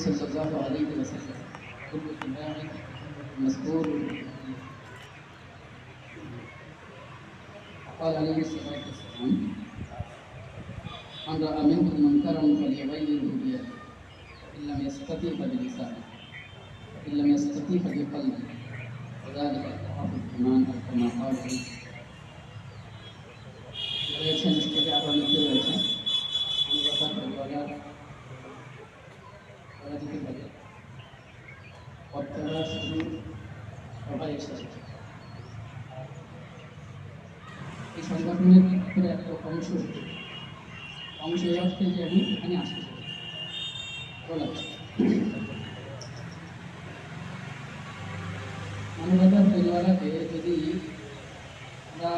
صلى الله عليه وسلم كلكم راع مسؤول. قال عليه الصلاة والسلام من رأى منكم منكرا فليغيره بيده فإن لم يستطع فبلسانه فإن لم يستطع فبقلبه وذلك أضعف الإيمان أو كما قال রয়েছেন থেকে আরো অনেকে রয়েছেন ওরা দিতে পারে অর্থাৎ শুধু সবাই এসেছে এই সংগঠনের ভিতরে একটা অংশ এই অর্থে যে আমি এখানে আসতে ভালো লাগছে। মানবতার পরিবারকে যদি আমরা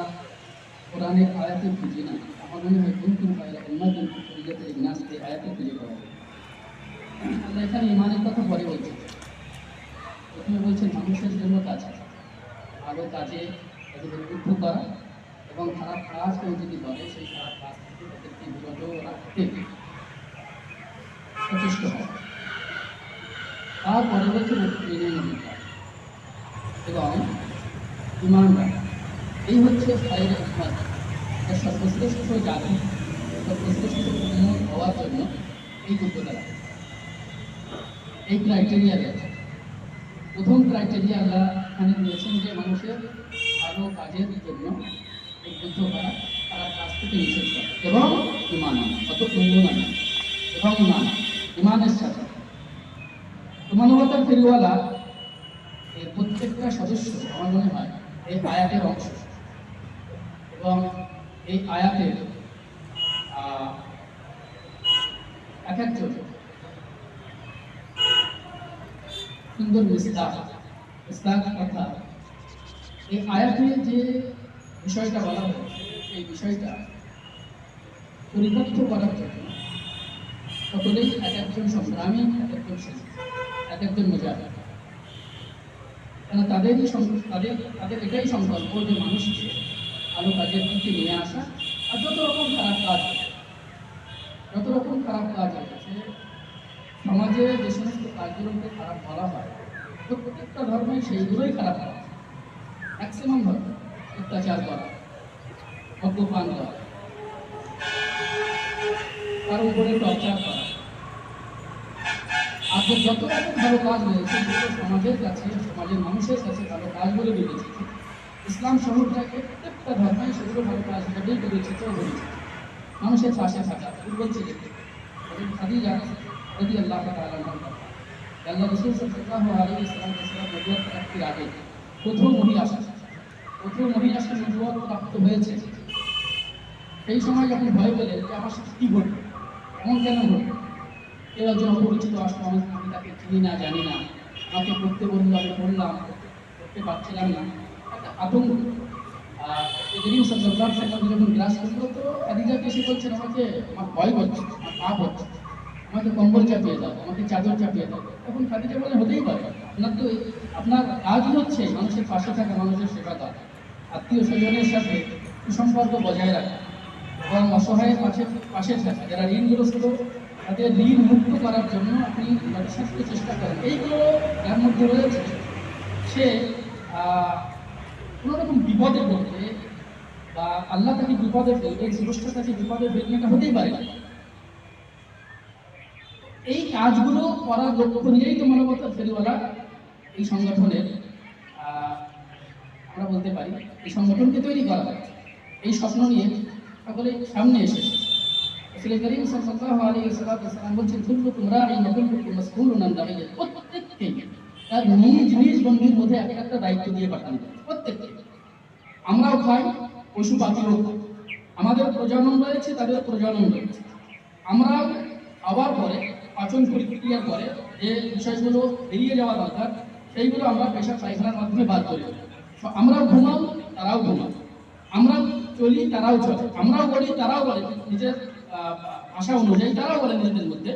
কোরআনের আয়াতে খুঁজি না, আমার মনে হয় কুনতুম খায়রা উম্মাতিন উখরিজাত লিন-নাস এই আয়াতে খুঁজে পাওয়া যায়। আল্লাহ এখানে ঈমানের কথা পরে বলছেন, প্রথমে বলছেন মানুষের জন্য কাজ, ভালো কাজে তাদের উদ্বুদ্ধ করা এবং খারাপ কাজ কেউ যদি করে সেই খারাপ কাজ থেকে তাদেরকে বিরত রাখতে সচেষ্ট হওয়া। তারপরে বলছেন এবং ঈমান রাখা। এই হচ্ছে খায়রে উম্মাত, সর্বশ্রেষ্ঠ জাতি, সর্বশ্রেষ্ঠ উম্মত হওয়ার জন্য এই যোগ্যতা রাখে, এই ক্রাইটেরিয়া রয়েছে। প্রথম ক্রাইটেরিয়া আল্লাহ এখানে দিয়েছেন যে মানুষের ভালো কাজের জন্য উদ্বুদ্ধ করা, খারাপ কাজ থেকে নিষেধ করা এবং ঈমান আনা, অত উন্নয়ন আনা এবং ঈমানের সাথে মানবতার ফেরিওয়ালা এর প্রত্যেকটা সদস্য আমার মনে হয় এই আয়াতের অংশ এবং এই আয়াতের এক একজন সুন্দর মিস্তাক কথা। এই আয়াতে যে বিষয়টা বলা হয়েছে এই বিষয়টা পরিপক্ষ করার জন্য সকলেই এক একজন সংগ্রামী, এক একজন শিল্পী, এক একজন মুজাহিদ। কেন তাদের এটাই সংকল্প যে মানুষকে ভালো কাজের দিকে নিয়ে আসা। আর যত রকম খারাপ কাজ আছে সমাজে, যে সমস্ত কাজগুলোকে খারাপ বলা হয় প্রত্যেকটা ধর্মে সেইগুলোই খারাপ করা, ম্যাক্সিমাম ধর্ম অত্যাচার করা, মদ্যপান করা, তার উপরে টর্চার করা। আর যত রকম ভালো কাজ রয়েছে যেগুলো সমাজের কাছে, সমাজের মানুষের কাছে ভালো কাজ বলে বিবেচিত, ইসলাম সমুদ্রকে প্রত্যেকটা ধর্মে সেগুলো ভালো কাজ হিসেবেই বিবেচিত হয়েছে। মানুষের পাশে থাকা, দুর্বল ছেলেকে খাদিজা রাদিয়াল্লাহু তাআলা আনহা, আল্লাহ রাসূল সাল্লাল্লাহু আলাইহি ওয়াসাল্লাম নবুয়ত প্রাপ্তির আগে প্রথম মহিলা নবুয়ত প্রাপ্ত হয়েছে। সেই সময় যখন ভয় পেলেন যে আমার সাথে কী ঘটবে, এমন কেন ঘটবে, কেউ একজন অপরিচিত আসলো, আমি তাকে চিনি না, জানি না, আমাকে পড়তে বললো, আমি পড়লাম, করতে পারছিলাম না, একটা আতঙ্ক। করিম সাল্লাল্লাহু আলাইহি ওয়াসাল্লাম যখন গ্রাস করলো তো খাদিজাকে এসে বলছেন আমার ভয় হচ্ছে, আমার পাপ হচ্ছে, আমাকে কম্বল চাপিয়ে দাও, আমাকে চাদর চাপিয়ে দাও। তখন খাদিজা বলে হতেই পারে, আপনার কাজই হচ্ছে মানুষের পাশে থাকা, মানুষের সেবা করা, আত্মীয় স্বজনের সাথে সুসম্পর্ক বজায় রাখা এবং অসহায়ের পাশে থাকা, যারা ঋণগ্রস্ত তাদের ঋণ মুক্ত করার জন্য আপনি যথাসাধ্য চেষ্টা করেন। এইগুলো যার মধ্যে রয়েছে সে কোনো রকম বিপদে পড়বে বা আল্লাহ তাকে বিপদে ফেলবে, স্রষ্টা তাকে বিপদে ফেলবে, এটা হতেই পারে না। এই কাজগুলো করার লক্ষ্য নিয়েই তো মানবতার ফেরিওয়ালা এই সংগঠনের আমরা বলতে পারি এই সংগঠনকে তৈরি করা হয়। এই স্বপ্ন নিয়ে সকলে সামনে এসেছে। রাসূল করিম সাল্লাল্লাহু আলাইহি ওয়াসাল্লাম বলছেন কুল্লুকুম রাঈন ওয়া কুল্লুকুম মাসউলুন আন রাঈয়াতিহি, প্রত্যেককে তার নিজ বন্ধুর মধ্যে একটা দায়িত্ব দিয়ে পাঠানো, প্রত্যেককে। আমরাও খাই, পশু পাখিও খাই, আমাদের প্রজনন রয়েছে, তাদের প্রজনন রয়েছে। আমরাও খাওয়ার পরে, পাচন প্রক্রিয়ার পরে যে বিষয়গুলো বেরিয়ে যাওয়া দরকার সেইগুলো আমরা পেশাব পায়খানার মাধ্যমে বাদ করি। আমরাও ঘুমাও, তারাও ঘুমাও, আমরাও চলি, তারাও চলে, আমরাও বলি, তারাও বলে, নিজের ভাষা অনুযায়ী তারাও বলে, নিজেদের মধ্যে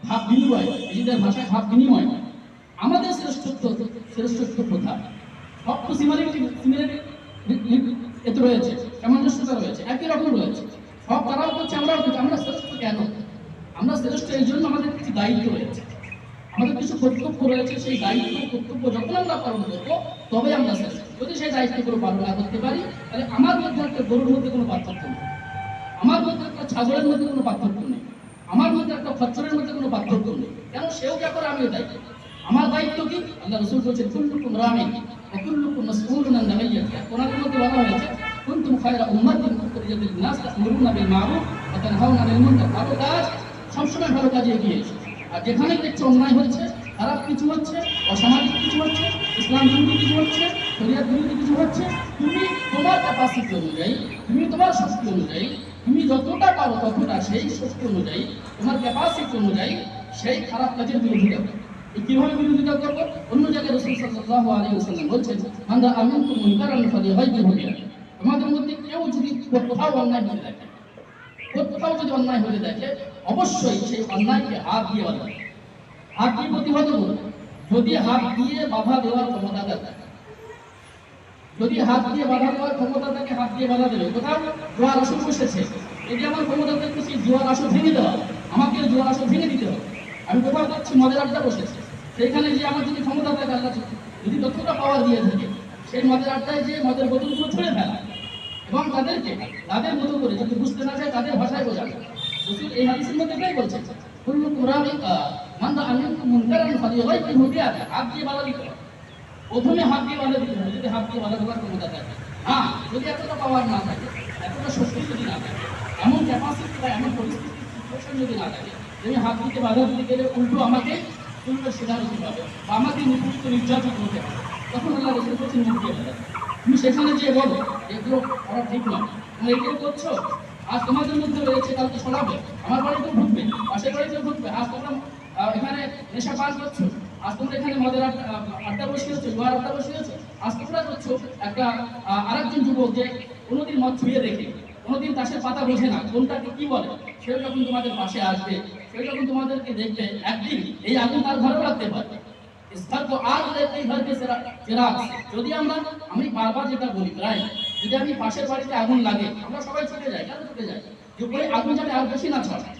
ভাব বিনিময়, নিজেদের ভাষায় ভাব বিনিময়। আমাদের শ্রেষ্ঠত্ব প্রথা সব তো সিমিলারিটি এতে রয়েছে, সামঞ্জস্যতা রয়েছে, একই রকম রয়েছে। সব তারাও করছে, আমরাও করছি। আমরা শ্রেষ্ঠ কেন? আমরা শ্রেষ্ঠ এই জন্য আমাদের কিছু দায়িত্ব রয়েছে। কিছু কর্তব্য রয়েছে, সেই দায়িত্ব কর্তব্য যখন আমরা পালন করবো তবে আমরা শেষ। যদি সেই দায়িত্বগুলো পালন না করতে পারি, তাহলে আমার মধ্যে একটা গরুর মধ্যে কোনো পার্থক্য নেই, আমার মধ্যে একটা ছাগলের মধ্যে কোনো পার্থক্য নেই, আমার মধ্যে একটা খচ্চরের মধ্যে কোনো পার্থক্য নেই। কেন সেও যা করে আমিও তাই করি। আমার দায়িত্ব কি? আল্লাহ রাসূল বলেছেন কুল্লুকুম রামিন ওয়া কুল্লুকুম মাসউলুন আন রাইয়াতিহি। কোরআনের মধ্যে বলা হয়েছে কুনতুম খায়রা উম্মাতিন উখরিজাত লিন-নাস তা'মুরুনা বিল মা'রুফ ওয়া তানহাউনা আনিল মুনকার। ভালো কাজ সবসময় ভালো কাজে এগিয়ে এসো। আর যেখানে দেখছো অন্যায় হচ্ছে, খারাপ কিছু হচ্ছে, অসামাজিক কিছু হচ্ছে, ইসলাম বিরোধী কিছু হচ্ছে, শরিয়ত বিরোধী কিছু হচ্ছে, তুমি তোমার ক্যাপাসিটি অনুযায়ী, তুমি তোমার শক্তি অনুযায়ী, তুমি যতটা পারো ততটা সেই শক্তি অনুযায়ী, তোমার ক্যাপাসিটি অনুযায়ী সেই খারাপ কাজের বিরোধিতা করো। কিভাবে বিরোধিতা করবো? অন্য জায়গায় রাসূল সাল্লাল্লাহু আলাইহি ওয়াসাল্লাম বলছেন, মান রাআ মিনকুম মুনকারান ফালিয়ুগাইয়িরহু বিয়াদিহি। তোমাদের মধ্যে কেউ যদি কোথাও অন্যায় হতে দেখে, কোথাও যদি অন্যায় হতে দেখে, অবশ্যই সেই অন্যায়কে হাত দিয়ে বাধা দেবে। হাত দিয়ে প্রতিহত করবে। যদি হাত দিয়ে বাধা দেওয়ার ক্ষমতা থাকে, যদি হাত দিয়ে বাধা দেওয়ার ক্ষমতা থাকে, হাত দিয়ে বাধা দেবে। কোথাও জোয়ার আসর বসেছে, যদি আমার ক্ষমতা থাকে সেই জোয়ার আসর ভেঙে দেওয়া, আমাকে জোয়ার আসর ভেঙে দিতে হবে। আমি কোথাও যাচ্ছি, মদের আড্ডা বসেছে, সেইখানে যে আমার যদি ক্ষমতা থাকে, আল্লাহ যদি যতটা পাওয়ার দিয়ে থাকে, সেই মদের আড্ডায় যে মদের বোতলগুলো ছুঁড়ে ফেলা এবং তাদেরকে তাদের মতো করে যদি বুঝতে না চায় তাদের ভাষায় বোঝানো। রাসূল এই হাদিসের মধ্যে এটাই বলছেন, কুল্লুকুম রামিন মান রাআ মিনকুম মুনকারান ফালিয়ুগাইয়িরহু বিয়াদিহি। হাত দিয়ে বাধা দিতে হবে। প্রথমে হাত দিয়ে বাধা দিতে হবে, যদি হাত দিয়ে বাধা দেওয়ার ক্ষমতা থাকে। হ্যাঁ, যদি এতটা পাওয়ার না থাকে, এতটা শক্তি যদি না থাকে, এমন ক্যাপাসিটি বা এমন পরিস্থিতি সিচুয়েশন যদি না থাকে, যদি হাত দিতে বাধা দিতে গেলে উল্টো আমাকে শিকার হতে হবে বা আমাকে নিপীড়িত নির্যাতিত হতে হবে, তখন আল্লাহ রাসূল বলেছেন মুখ দিয়ে বাধা। তুমি সেখানে যেয়ে বলো এগুলো করা ঠিক নয়, তুমি এগুলো করছো, আজ তোমাদের মধ্যে রয়েছে, কালকে ছড়াবে, আমার বাড়িতেও ঢুকবে, পাশের বাড়িতেও ঢুকবে। আজ তোমরা এখানে নেশা পান করছো, আজ তোমরা এখানে মদের আড্ডা বসিয়েছো, জোয়ার আড্ডা বসিয়েছো, আজ তোমরা করছো একটা আরেকজন যুবক যে কোনোদিন মদ ছুঁয়ে দেখে, কোনোদিন তাসের পাতা বোঝে না, কোনটাকে কি বলে, সেও যখন তোমাদের পাশে আসবে, সেও যখন তোমাদেরকে দেখবে, একদিন এই আগুন তার ঘরেও লাগতে পারে। যদি আমি বারবার যেটা বলি, প্রায় যদি আমি পাশের বাড়িতে আগুন লাগে, আমরা সবাই ছুটে যাই। কেন ছুটে যাই? যে ওই আগুন যাতে আর বেশি না ছড়ায়।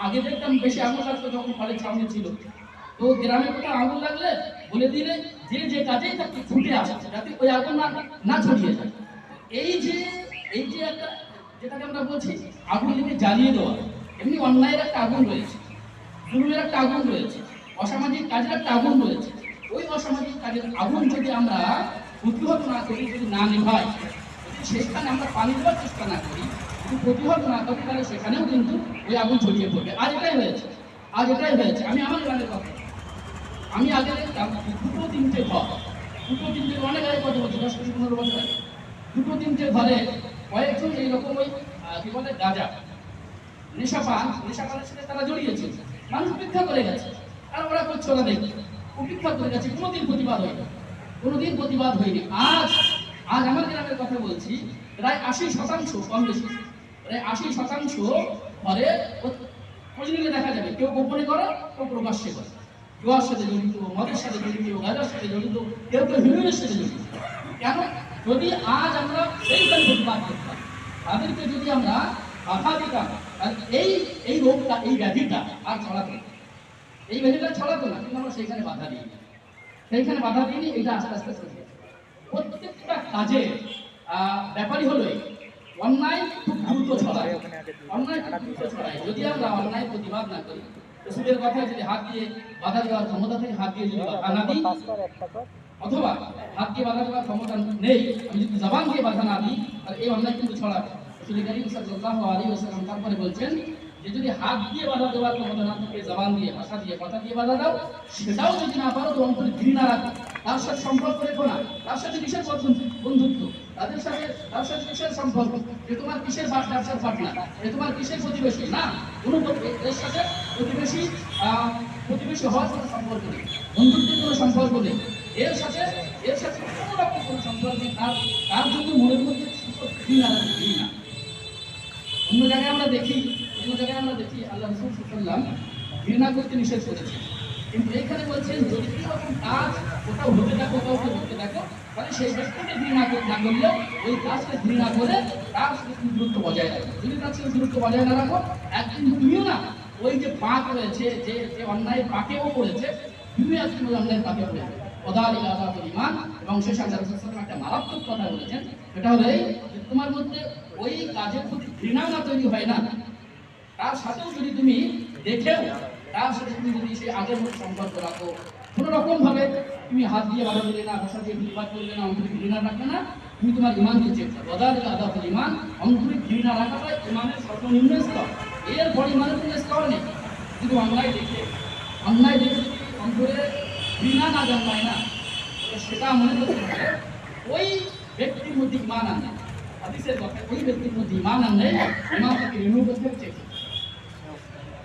আগে দেখতাম বেশি আগুন লাগতো যখন ঘরের সামনে ছিল, তো গ্রামে কোথাও আগুন লাগলে বলে দিলে যে যে কাজেই থাকতে ছুটে আসে যাতে ওই আগুন না ছড়িয়ে যায়। এই যে একটা যেটাকে আমরা বলছি আগুন লেগে জ্বালিয়ে দেওয়া, এমনি অন্যায়ের একটা আগুন রয়েছে, জুলুমের একটা আগুন রয়েছে, অসামাজিক কাজের একটা আগুন রয়েছে। ওই অসামাজিক কাজের আগুন যদি আমরা প্রতিহত না করি, যদি না নেভাই, যদি সেখানে আমরা পানি দেওয়ার চেষ্টা না করি, যদি প্রতিহত না করি, তাহলে সেখানেও কিন্তু ওই আগুন ছড়িয়ে পড়বে। আজ এটাই হয়েছে। আমি আমার গ্রামের কথা, আমি আগে দেখতাম দুটো তিনটে ঘর, অনেক আগে, কত বছর, 10-15 বছর আগে, দুটো তিনটে ঘরে কয়েকজন এইরকম ওই কি বলে গাঁজা নেশাপানের সাথে তারা জড়িয়েছে। মানুষ উপেক্ষা করে গেছে, আর ওরা করছে, ওরা দেখে উপেক্ষা করে গেছে, কোনোদিন প্রতিবাদ হয়নি। আজ আমার গ্রামের কথা বলছি, প্রায় 80% কম বেশি, প্রায় 80% ঘরে খোঁজ নিলে দেখা যাবে কেউ গোপনে করে, কেউ প্রকাশ্যে করে, জুয়ার সাথে জড়িত, মদের সাথে জড়িত, গাঁজার সাথে জড়িত, কেউ হিরোইনের সাথে জড়িত। কেন? যদি আজ আমরা সেইখানে প্রতিবাদ করতাম, তাদেরকে যদি আমরা বাধা দিতাম, এই রোগটা, এই ব্যাধিটা আর ছড়াতো না, কিন্তু আমরা সেইখানে বাধা দিই, এটা আস্তে আস্তে চলছে। প্রত্যেকটা কাজে ব্যাপারই হলো অন্যায় খুব দ্রুত ছড়ায়। যদি আমরা অন্যায় প্রতিবাদ না করি, রসুলের কথায় যদি হাত দিয়ে বাধা দেওয়ার ক্ষমতা থেকে হাত দিয়ে যদি বাধা না দিই, অথবা হাত দিয়ে বাধা দেওয়ার ক্ষমতা নেই, আমি যদি জবান দিয়ে বাধা না দিই, তাহলে এই অন্যায় কিন্তু ছড়াবে। রাসূল কারীম সাল্লাল্লাহু আলাইহি ওয়াসাল্লাম তারপরে বলছেন যে যদি হাত দিয়ে বাধা দেওয়ার ক্ষমতা না থাকে, জবান দিয়ে, ভাষা দিয়ে, কথা দিয়ে বাধা দাও, সেটাও যদি না পারো তো অন্তরে ঘৃণা রাখো, তার সাথে সম্পর্ক রেখো না। তার সাথে কিসের বন্ধুত্ব, তার সাথে কিসের সম্পর্ক, যে তোমার কিসের ব্যবসার পার্টনার, যে তোমার কিসের প্রতিবেশী, না, কোনো এর সাথে প্রতিবেশী হওয়ার কোনো সম্পর্ক নেই, বন্ধুত্বের কোনো সম্পর্ক নেই, এর সাথে কোনো রকম কোনো সম্পর্ক নেই। তার জন্য মনের মধ্যে ঘৃণা। অন্য জায়গায় আমরা দেখি আল্লাহ রাসূল সাল্লাল্লাহু আলাইহি ওয়াসাল্লাম ঘৃণা করতে নিষেধ করেছেন, কিন্তু এখানে বলছেন যদি এরকম কাজ কোথাও হতে দেখো, কাউকে করতে দেখো, তাহলে সেই ব্যক্তিকে ঘৃণা না করলে ওই কাজকে ঘৃণা করে তার সাথে দূরত্ব বজায় রাখো। যদি তার সাথে দূরত্ব বজায় না রাখো, একদিন তুমিও না, ওই যে পাক রয়েছে, যে যে অন্যায় পাকেও পড়েছে, তুমি আজকে ওই অন্যায় পাকে পড়েছে ওদালিক আযাবুল ঈমান। এবং শেষ আল্লাহ রাসূল সাল্লাল্লাহু আলাইহি ওয়াসাল্লাম একটা মারাত্মক কথা বলেছেন, সেটা হলো এই যে তোমার মধ্যে ওই কাজের প্রতি ঘৃণা না তৈরি হয় না, তার সাথেও যদি তুমি দেখেও তার সাথে তুমি যদি সেই আগের মতো সম্পর্ক রাখো, কোনো রকম ভাবে তুমি হাত দিয়ে বাধা দিলে না, ভাষা দিয়ে বিবাদ করলে না, অন্তরে ঘৃণা রাখবে না, তুমি তোমার ইমানকে চেক করো। ওদালিক আযাবুল ঈমান, অন্তরে ঘৃণা রাখাটা ইমানের সর্বনিম্ন স্তর। এরপর ইমানের কোনো স্তর নেই। কিন্তু অন্যায় দেখে যদি অন্তরে ঘৃণা না জন্মায় না, সেটা মনে করতে হবে ওই ব্যক্তির মধ্যে ইমান আনে। হাদিসের কথা, ওই ব্যক্তির মধ্যে ইমান আনলে ইমান তাকে রিমুভ করতে হচ্ছে।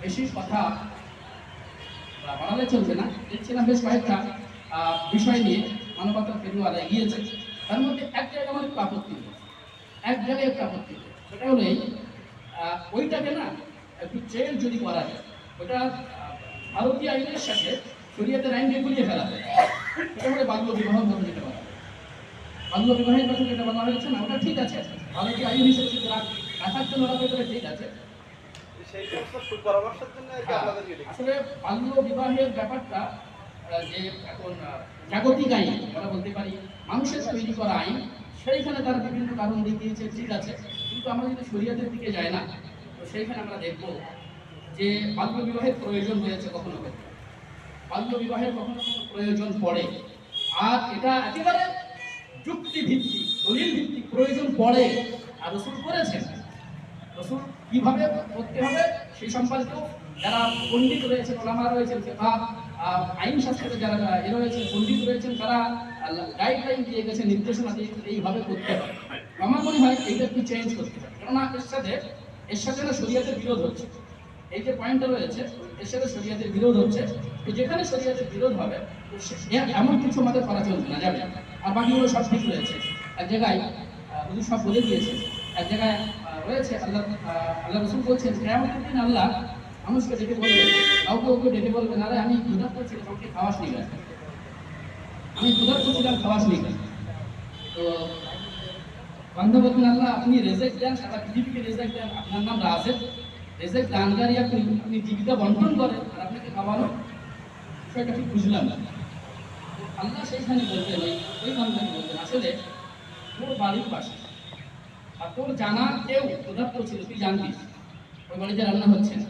বেশি কথা বাড়ালে চলছে না। দেখছিলাম বেশ কয়েকটা বিষয় নিয়ে মানবতার ফেরিওয়ালা এগিয়েছে, তার মধ্যে এক জায়গায় আমার একটু আপত্তি, সেটা হলো এই ওইটাকে না একটু চেঞ্জ যদি করা যায়, ওটা ভারতীয় আইনের সাথে শরীয়তের আইনকে গুলিয়ে ফেলা যায়। এটা হলে বাল্য বিবাহ কথা যেটা বলা, বাল্য বিবাহের কথা যেটা বলা হয়েছে না, ওটা ঠিক আছে, ভারতীয় আইন হিসেবে রাখার জন্য ওরা করে ঠিক আছে। আসলে বাল্য বিবাহের ব্যাপারটা যে এখন জাগতিক আইন আমরা বলতে পারি, মানুষের তৈরি করা আইন, সেইখানে তারা বিভিন্ন কারণ দেখিয়েছে, ঠিক আছে। কিন্তু আমরা যদি শরীয়তের দিকে যাই না, তো সেইখানে আমরা দেখব যে বাল্য বিবাহের প্রয়োজন হয়েছে কখনো কখনো, বাল্য বিবাহের কখনো কখনো প্রয়োজন পড়ে, আর এটা একেবারে যুক্তিভিত্তিক দলিল ভিত্তিক প্রয়োজন পড়ে। আর রাসূল করেছেন, রাসূল কিভাবে করতে হবে সেই সম্পর্কেও যারা পণ্ডিত রয়েছেন, ওলামা রয়েছেন, আইন শাস্ত্রে যারা রয়েছেন, পণ্ডিত রয়েছেন, তারা গাইডলাইন দিয়ে গেছে, নির্দেশনা দিয়ে এইভাবে করতে হবে। আমার মনে হয় এইটা একটু চেঞ্জ করতে হবে, কেননা এর সাথে না শরীয়তের বিরোধ হচ্ছে। এই যে পয়েন্টটা রয়েছে, এর সাথে শরীয়তের বিরোধ হচ্ছে। তো যেখানে শরীয়তের বিরোধ হবে এমন কিছু আমাদের করা চলবে না, যাবে। আর বাকিগুলো সব ঠিক রয়েছে। এক জায়গায় হুজুর সব বলে দিয়েছে, এক জায়গায় রয়েছে আল্লাহ রাসূল বলছেন কিয়ামতের দিন আল্লাহ মানুষকে ডেকে বলবেন, কাউকে ডেকে বলবেন, আরে আমি ক্ষুধার্ত ছিলাম, আমাকে খাওয়াস নি কেন? আমি ক্ষুধার্ত ছিলাম, খাওয়াস নি কেন? তো বান্দা বলবেন, আল্লাহ আপনি রেজেক্ট দেন, সারা পৃথিবীকে রেজেক্ট দেন, আপনার নাম রাজেক, রেজেক্ট দানকারী, আপনি জীবিকা বন্টন করেন, আর আপনাকে খাওয়ানো, বিষয়টা ঠিক বুঝলাম না। আল্লাহ সেইখানে বলতেন, ওই বান্দাকে বলতেন, আসলে তোর বাড়ির পাশে আর তোর জানা কেউ ক্ষুধার্ত ছিল, তুই জানতিস ওই বাড়িতে রান্না হচ্ছে না,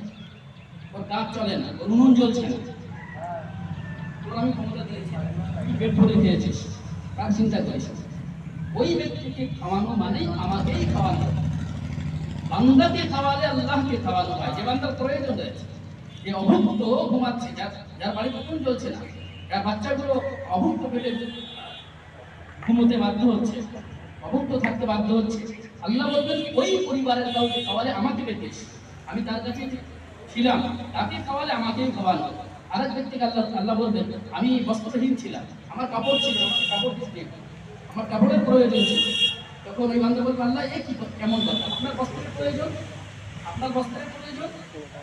ওর কাজ চলে না, ওর উনুন জ্বলছে না, তোর আমি ক্ষমতা দিয়েছি, তুই পেট ভরে খেয়েছিস, কার চিন্তা করিস? ওই ব্যক্তিকে খাওয়ানো মানেই আমাকেই খাওয়ানো। বান্দাকে খাওয়ালে আল্লাহকে খাওয়ানো হয়, যে বান্দার প্রয়োজন রয়েছে, যে অভুক্ত ঘুমাচ্ছে, যার বাড়িতে উনুন জ্বলছে না, যার বাচ্চাগুলো অভুক্ত পেটে ঘুমোতে বাধ্য হচ্ছে, অভুক্ত থাকতে বাধ্য হচ্ছে, আল্লাহ বলবেন ওই পরিবারের কাউকে খাওয়ালে আমাকে পেতিস, আমি তার কাছে ছিলাম, তাকে খাওয়ালে আমাকেই খাওয়ানো। আরেক ব্যক্তিকে আল্লাহ বলবেন, আমি বস্ত্রহীন ছিলাম, আমার কাপড় ছিল, আমাকে কাপড় দিতে, আমার কাপড়ের প্রয়োজন ছিল, তখন ওই বান্দা বলবে, আল্লাহ এ কি কেমন কথা, আপনার বস্ত্রের প্রয়োজন, আপনার বস্ত্রের প্রয়োজন,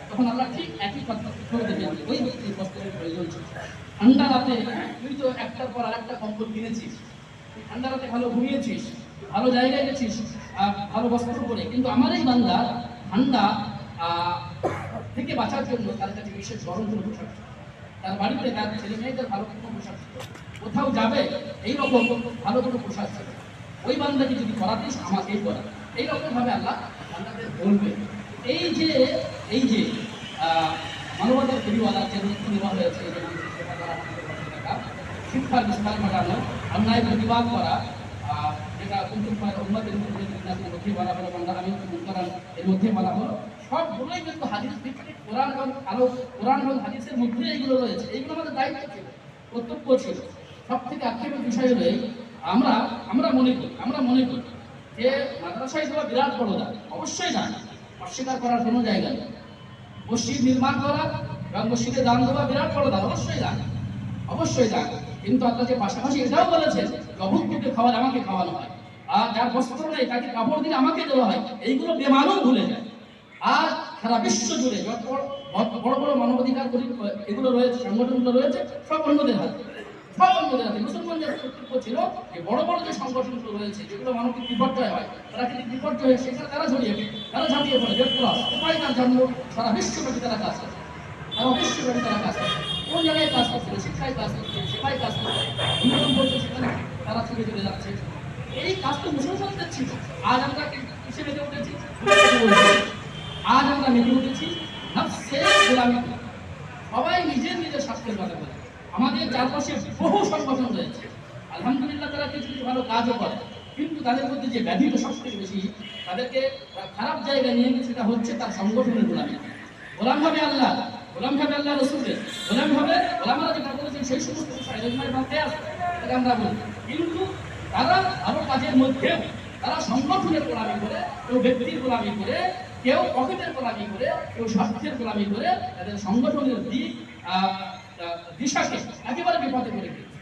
তখন আল্লাহ ঠিক একই কথা করে দেবেন, ওই ব্যক্তির বস্ত্রের প্রয়োজন ছিল। ঠান্ডা রাতে তুই তো একটার পর আরেকটা কম্বল কিনেছিস, তুই ঠান্ডা রাতে ভালো ঘুমিয়েছিস, ভালো জায়গায় গেছিস, ভালো বস্ত্র পরে, কিন্তু আমার এই বান্দা ঠান্ডা থেকে বাঁচার জন্য তার কাছে বিশেষ গরম কোনো পোশাক, তার বাড়িতে তার ছেলে মেয়েদের ভালো কোনো পোশাক, কোথাও যাবে এইরকম ভালো কোনো পোশাক ছিল, ওই বান্দাকে যদি করাতিস আমাকেই করা, এইরকম ভাবে আল্লাহ বান্দাদের বলবে। এই যে মানবতার পরিওয়ালার যে নীতি নেওয়া হয়েছে, শিক্ষার বিস্তার ঘটানো, অন্যায় প্রতিবাদ করা, যেটা উম্মতের মধ্যে বলা হলো, বান্দা আমি এর মধ্যে বলা হলো, সবগুলোই কিন্তু হাদিস ভিত্তিক, কোরআন এবং হাদিসের মধ্যে এইগুলো রয়েছে। এইগুলো আমাদের দায়িত্ব ছিল, কর্তব্য ছিল। সব থেকে আক্ষেপের বিষয় হলো আমরা মনে করি যে মাদ্রাসায় দেওয়া বিরাট বড় দান, অবশ্যই দান, অস্বীকার করার কোনো জায়গা নেই। মসজিদ নির্মাণ করা এবং মসজিদে দান দেওয়া বিরাট বড় দান, অবশ্যই দান। কিন্তু আল্লাহ যে পাশাপাশি এটাও বলেছেন, অভুক্তকে খাওয়ালে আমাকে খাওয়ানো হয়, আর যার বস্ত্র নেই তাকে কাপড় দিলে আমাকে দেওয়া হয়, এইগুলো বেমানও ভুলে যায়। আর সারা বিশ্ব জুড়ে যত বড় বড় মানবাধিকার এগুলো রয়েছে, সংগঠনগুলো রয়েছে, সব অন্যদের হাতে। সব অন্যদের হাতে। মুসলমানদের কর্তব্য ছিল যে বড় বড় যে সংগঠনগুলো রয়েছে যেগুলো মানবিক বিপর্যয় হয়, প্রাকৃতিক বিপর্যয় হয়, সেখানে তারা ঝাঁপিয়ে পড়ে। রেড ক্রস উপায় তার জন্য সারা বিশ্বব্যাপী তারা কাজ করে, সারা বিশ্বব্যাপী তারা কাজ করে। কোন জায়গায় কাজ করছিল? শিক্ষায় কাজ করছে, সেবায় কাজ করছে, উন্নয়ন করছে, সেখানে তারা ছুটে চলে যাচ্ছে। এই কাজ তো মুসলমানদের ছিল। আজ আমরা কিসে মেতে উঠেছি? আজ আমরা মেতে উঠেছি নফসে গোলামি। সবাই নিজের নিজের স্বার্থের কথা বলে। আমাদের চারপাশে বহু সংগঠন রয়েছে, আলহামদুলিল্লাহ তারা কিছু কিছু ভালো কাজও করে, কিন্তু তাদের মধ্যে যে ব্যাধিটা সবথেকে বেশি, তাদেরকে খারাপ জায়গায় নিয়ে গেছে, সেটা হচ্ছে তার সংগঠনের গোলামি। গোলাম হবে আল্লাহ, গোলাম হবে আল্লাহ রসুলের, গোলাম হবে গোলামরা যেটা করেছেন সেই সমস্ত মধ্যে আছে, এটা আমরা বলি। কিন্তু তারা ভালো কাজের মধ্যেও তারা সংগঠনের গোলামি করে, কেউ ব্যক্তির গোলামি করে, কেউ পকেটের গোলামি করে, কেউ স্বার্থের গোলামি করে তাদের সংগঠনের দিশাকে একেবারে বিপদে করে দিচ্ছে।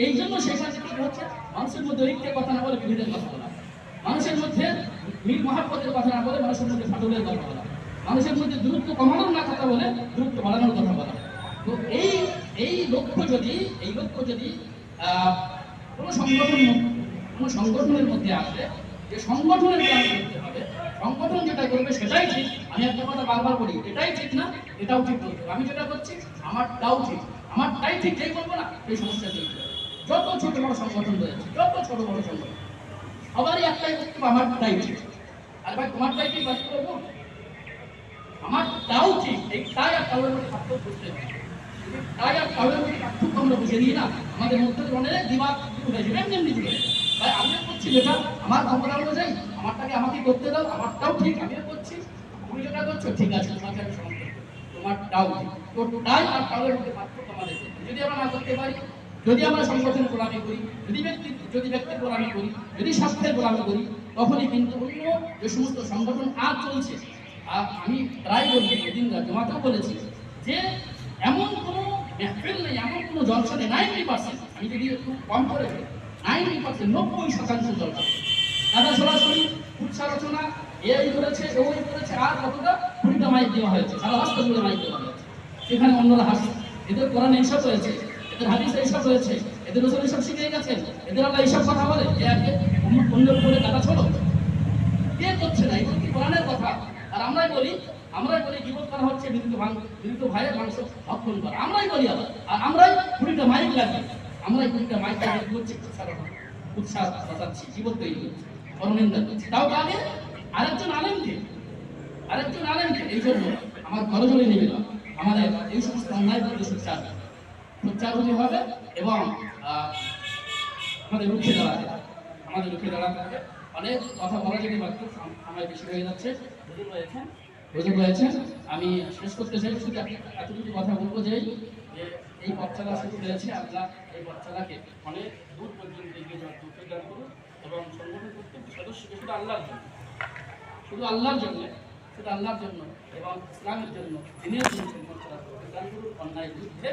এই জন্য সেখান থেকে কি হচ্ছে, মানুষের মধ্যে ঐক্যের কথা না বলে বিভেদের কথা বলা, মানুষের মধ্যে মিল মহাব্বতের কথা না বলে মানুষের মধ্যে ফাটলের কথা বলা, মানুষের মধ্যে দূরত্ব কমানোর না কথা বলে দূরত্ব বাড়ানোর কথা বলা। তো এই লক্ষ্য যদি কোনো সংগঠনের মধ্যে আসে, যে সংগঠনের কাজ করতে হবে, সংগঠন যেটা করবে সেটাই ঠিক। আমি একটা কথা বারবার বলি, এটাই ঠিক না, এটাও ঠিক করতে হবে। আমি যেটা করছি আমারটাও ঠিক, আমারটাই ঠিক, যেই করবো না সেই সমস্যা চলবে। যত ছোট বড় সংগঠন রয়েছে, যত ছোট বড় সংগঠন, সবারই একটাই বক্তব্য, আমারটাই ঠিক। আর ভাই তোমারটাই ঠিক বাদ করবো, আমারটাও ঠিক। এই তাই আর কারোর মধ্যে পার্থক্য বুঝতে হবে, তাই আর কারোর মধ্যে পার্থক্য আমরা বুঝে দিই না। আমাদের মধ্যে অনেক বিবাদ শুরু হয়েছে, এমনি যুগে ভাই আমিও করছি যেটা আমার ক্ষমতা অনুযায়ী, আমারটাকে আমাকে করতে দাও, আমারটাও ঠিক, আমিও করছি, তুমি যেটা করছো ঠিক আছে, তোমাকে আমি সমর্থন করি, তোমারটাও ঠিক। তো তাই আর কারোর মধ্যে পার্থক্য আমাদের যদি আমরা না করতে পারি, যদি আমরা সংগঠনের গোলামি করি, যদি ব্যক্তির গোলামি করি, যদি স্বাস্থ্যের গোলামি করি, তখনই কিন্তু অন্য যে সমস্ত সংগঠন আজ চলছে, আমি প্রায় বলি, এদিন জমাতেও বলেছি যে এমন কোনো মেহফিল নেই, এমন কোনো জলসা নেই, 90%, আমি যদি একটু কম করে 90%, 90% জলসা দাদা সরাসরি উৎসাহ রচনা, এই করেছে, ওই করেছে, আর কতটা 20টা মাইক দেওয়া হয়েছে, সারা রাস্তা জুড়ে মাইক দেওয়া হয়েছে, সেখানে অন্যরা হাসছে। এদের কোরআনে এইসব রয়েছে, এদের হাদিসে এইসব রয়েছে, এদের রসুল এইসব শিখে গেছেন, এদের আল্লাহ এইসব কথা বলে, যে আগে অন্যের উপরে গাদা ছোড়ো, কে করছে না? এগুলো কি কোরআনের কথা? আর আমরাই বলি গীবত করা হচ্ছে, মৃত ভাইয়ের মাংস ভক্ষণ করা, আমরাই বলি আবার। আর আমরাই 20টা মাইক লাগিয়ে, আমরাই 20টা মাইক লাগিয়ে কি হচ্ছে, উৎসাহ বাঁচাচ্ছি, জীবন তৈরি করছি, পরনিন্দা করছি, তাও আগে আরেকজন আলেমকে। এই জন্য আমার করজোড়ে নেবে না, আমাদের এই সমস্ত অন্যায় বিরুদ্ধে সোচ্চার হতে হবে এবং আমাদের রুখে দাঁড়াতে হবে। অনেক কথা বলা যেতে পারতো, আমার বেশি হয়ে যাচ্ছে, হুজুর রয়েছেন, আমি শেষ করতে চাই, শুধু এতটুকু কথা বলবো যে এই পথচালা শুরু হয়েছে, আল্লাহ এই পথচালাকে অনেক দূর পর্যন্ত এগিয়ে যাওয়ার তৌফিক দান করুন এবং সংগঠন প্রত্যেকটি সদস্যকে শুধু আল্লাহর জন্য এবং ইসলামের জন্য, দিনের জন্য সংগঠন করার তৌফিক দান করুন, অন্যায় বিরুদ্ধে